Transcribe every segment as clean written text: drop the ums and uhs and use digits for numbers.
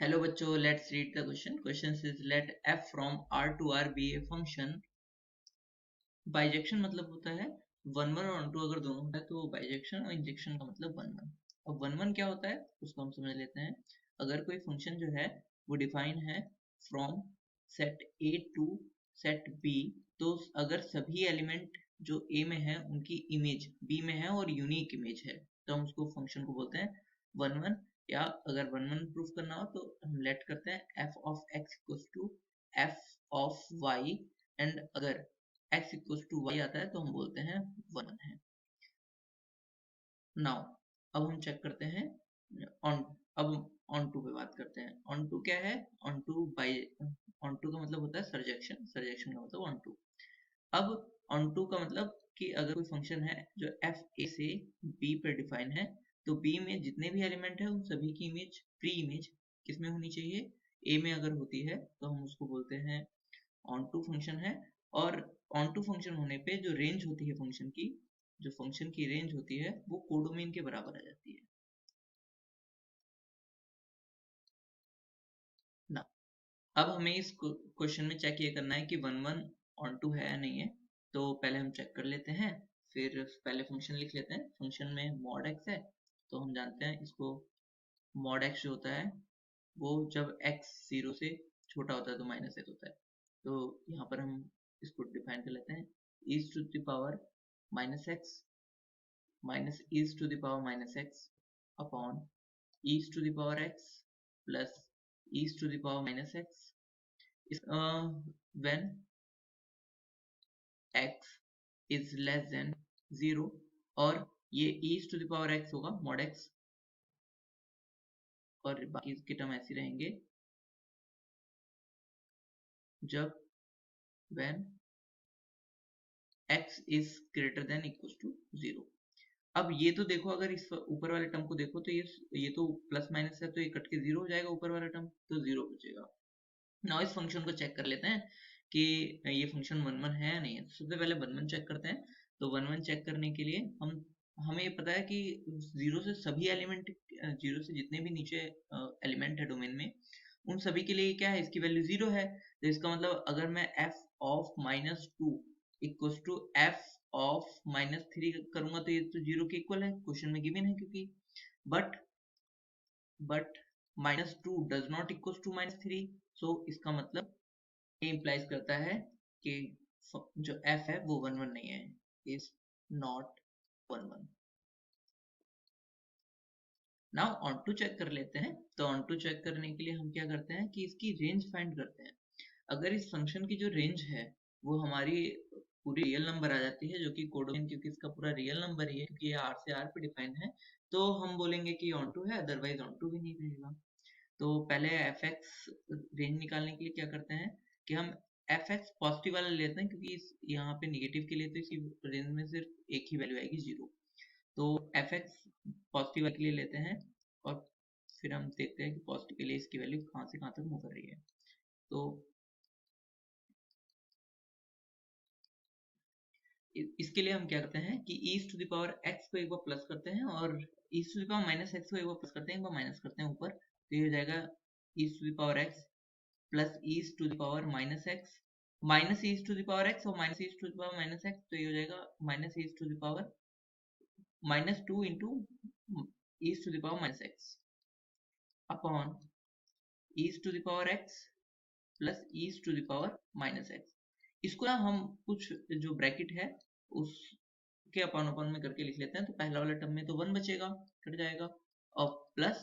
Hello बच्चों, let's read the question. Question says let f from R to R be a function. Bijection मतलब होता है one one और to अगर दोनों होता है तो बाइजेक्शन और इंजेक्शन का मतलब वन वन. अब वन वन क्या होता है उसको हम समझ लेते हैं. अगर कोई फंक्शन जो है वो डिफाइन है from set A to set B, तो अगर सभी एलिमेंट जो ए में है उनकी इमेज बी में है और यूनिक इमेज है तो हम उसको फंक्शन को बोलते हैं वन वन. या अगर वन वन प्रूफ करना हो तो हम लेट करते हैं f of x equals to f of y, and अगर x इक्वल्स टू वाई आता है तो हम बोलते हैं वन है. नाउ अब हम चेक करते हैं ऑन. अब ऑन टू पे बात करते हैं. ऑन टू क्या है? Onto by onto का मतलब होता है सर्जेक्शन. सर्जेक्शन का मतलब ऑन टू. अब ऑन टू का मतलब कि अगर कोई फंक्शन है जो एफ ए से बी पर डिफाइन है तो बी में जितने भी एलिमेंट है उन सभी की इमेज प्री इमेज किसमें होनी चाहिए? ए में अगर होती है तो हम उसको बोलते हैं ऑन टू फंक्शन है. और ऑन टू फंक्शन होने पे जो रेंज होती है फंक्शन की, जो फंक्शन की रेंज होती है वो कोडोमेन के बराबर आ जाती है ना. अब हमें इस क्वेश्चन में चेक ये करना है कि वन वन ऑन टू है या नहीं है. तो पहले हम चेक कर लेते हैं, फिर पहले फंक्शन लिख लेते हैं. फंक्शन में मॉड एक्स है तो हम जानते हैं इसको. मॉड एक्स जो होता है वो जब एक्स जीरो से छोटा होता है तो माइनस एक्स होता है. तो यहाँ पर हम इसको डिफाइन कर लेते हैं e to the power minus x minus e to the power minus x upon e to the power x plus e to the power minus x when x is less than 0. और ये e to the power x होगा mod x, और बाकी के term ऐसे रहेंगे जब when x is greater than equals to 0. अब ये तो देखो, अगर इस ऊपर वाले टर्म को देखो तो ये तो प्लस माइनस है तो ये कट के जीरो हो जाएगा, ऊपर वाला टर्म तो जीरो बचेगा. नाउ इस फंक्शन को चेक कर लेते हैं कि ये फंक्शन वन वन है या नहीं है. तो सबसे पहले वन वन चेक करते हैं. तो वन वन चेक करने के लिए हमें ये पता है कि जीरो से सभी एलिमेंट, जीरो से जितने भी नीचे एलिमेंट है डोमेन में उन सभी के लिए क्या है, इसकी वैल्यू जीरो है. तो इसका मतलब अगर मैं f of minus two equals to f of minus three करूंगा तो ये तो जीरो के इक्वल है, क्वेश्चन में गिवन है क्योंकि. But minus two does not equals to minus three. So इसका मतलब ये इम्प्लाइज करता है कि जो f है वो वन वन नहीं है, is not one one. Now onto check कर लेते हैं. तो ऑन टू चेक करने के लिए हम क्या करते हैं कि इसकी रेंज फाइंड करते हैं. अगर इस फंक्शन की जो रेंज है वो हमारी पूरी रियल नंबर आ जाती है, जो कि कोडोमेन क्योंकि इसका पूरा रियल नंबर ही है क्योंकि ये r से r पे डिफाइन है, तो हम बोलेंगे कि ऑन टू है, अदरवाइज ऑन टू भी नहीं रहेगा. तो पहले एफ एक्स रेंज निकालने के लिए क्या करते हैं कि हम एफ एक्स पॉजिटिव वाला लेते हैं क्योंकि यहाँ पे निगेटिव के लिए तो इसी रेंज में सिर्फ एक ही वैल्यू आएगी जीरो. तो एफ एक्स पॉजिटिव के लिए लेते हैं और फिर हम देखते हैं कि पॉजिटिव के लिए इसकी वैल्यू कहाँ से कहाँ तक मूव कर रही है. तो इसके लिए हम क्या करते हैं कि e to the power x को एक बार प्लस करते हैं और e to the power minus x को एक बार प्लस करते हैं, एक बार माइनस करते हैं ऊपर. तो ये हो जाएगा e to the power x plus e to the power minus x minus e to the power x और minus e to the power minus x. तो ये हो जाएगा minus e to the power minus two into e to the power minus x upon e to the power x plus e to the power minus x. इसको ना हम कुछ जो bracket है उसके अपॉन अपॉन में करके लिख लेते हैं. तो पहला वाला टर्म में तो वन बचेगा, कट जाएगा, और प्लस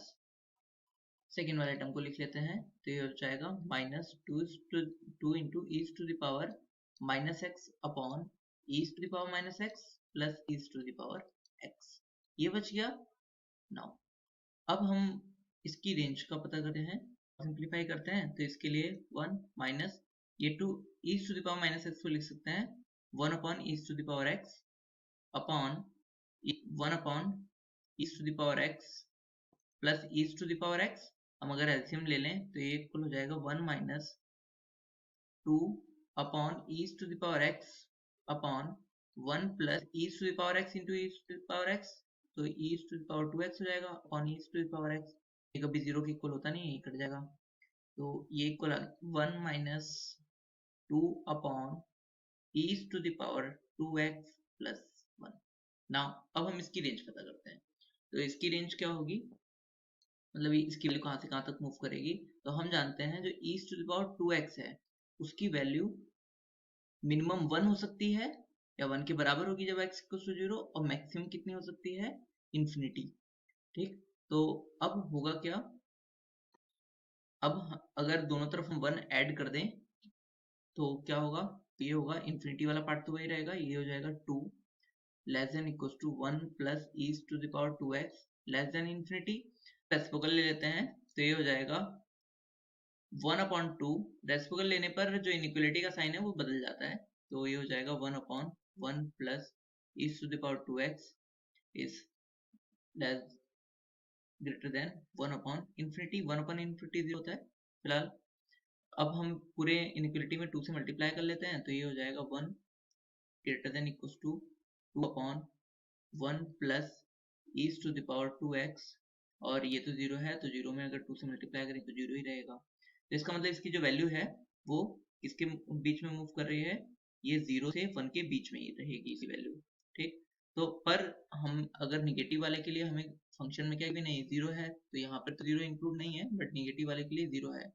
सेकेंड वाले टर्म को लिख लेते हैं तो ये हो जाएगा minus two into e to the power minus x upon e to the power minus x plus e to the power x. ये बच गया. नाउ अब हम इसकी रेंज का पता करते हैं, सिंप्लीफाई करते हैं. तो इसके लिए वन माइनस ये two e to the power minus x को लिख सकते हैं one upon e to the power x upon one upon e to the power x plus e to the power x. हम अगर एलसीएम ले लें तो ये इक्वल हो जाएगा one minus two upon e to the power x upon one plus e to the power x into e to the power x. तो e to the power two x हो जाएगा upon e to the power x. कभी 0 के equal होता नहीं है, cut जाएगा। तो ये equal 1 minus 2 upon e to the power 2x plus 1। Now अब हम इसकी रेंज पता करते हैं। तो इसकी रेंज क्या होगी, मतलब इसकी वैल्यू कहाँ से कहाँ तक मूव करेगी। तो हम जानते हैं जो e to the power 2x है उसकी वैल्यू मिनिमम 1 हो सकती है या 1 के बराबर होगी जब x इक्वल टू 0, और मैक्सिमम कितनी हो सकती है, इंफिनिटी। ठीक, तो अब होगा क्या, अब अगर दोनों तरफ हम 1 ऐड कर दें तो क्या होगा, ये होगा इन्फिनिटी वाला पार्ट तो वही रहेगा, ये हो जाएगा 2 less than equal to 1 plus e to the power 2x less than infinity. Reciprocal ले लेते हैं तो ये हो जाएगा 1 अपॉन 2। रेसिप्रोकल लेने पर जो इनइक्वलिटी का साइन है वो बदल जाता है, तो ये हो जाएगा 1 upon 1 plus e to the power 2x is less greater than 1 upon infinity. 1 upon infinity 0 होता है फिलहाल। अब हम पूरे इनइक्वलिटी में 2 से मल्टीप्लाई कर लेते हैं तो ये हो जाएगा 1 greater than equal to 2 upon 1 plus e to the power 2x, और ये तो 0 है तो 0 में अगर 2 से मल्टीप्लाई करें तो 0 ही रहेगा। तो इसका मतलब इसकी जो वैल्यू है वो किसके बीच में मूव कर रही है, ये 0 से 1 के बीच में ही रहेगी इसकी वैल्यू। ठीक, तो पर हम अगर निगेटिव वाले के लिए हमें फंक्शन में क्या भी नहीं 0 है, तो यहाँ पर तो 0 इंक्लूड नहीं है, बट निगेटिव वाले के लिए 0 है।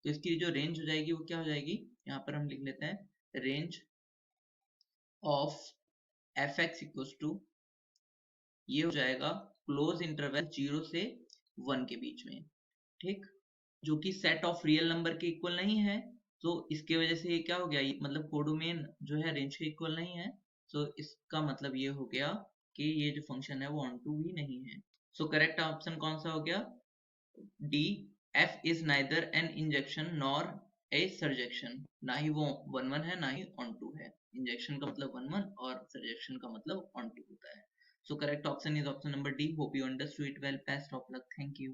तो इसकी जो रेंज हो जाएगी वो क्या हो जाएगी, यहाँ पर हम लिख लेते हैं range of f x equal to, ये हो जाएगा क्लोज इंटरवल 0 से 1 के बीच में। ठीक, जो कि सेट ऑफ रियल नंबर के इक्वल नहीं है, तो इसके वजह से ये क्या हो गया, मतलब कोडोमेन जो है रेंज के इक्वल नहीं है। तो इसका मतलब ये हो गया कि ये जो फंक्शन है वो ऑन टू ही नहीं है। सो करेक्ट ऑप्शन कौन सा हो गया, D, F is neither an injection nor a surjection. ना ही वो 1 1 है ना ही ऑन टू है। इंजेक्शन का मतलब 1 1 और सर्जेक्शन का मतलब ऑन टू होता है। So correct option is option number D. Hope you understood it well, best of luck, thank you.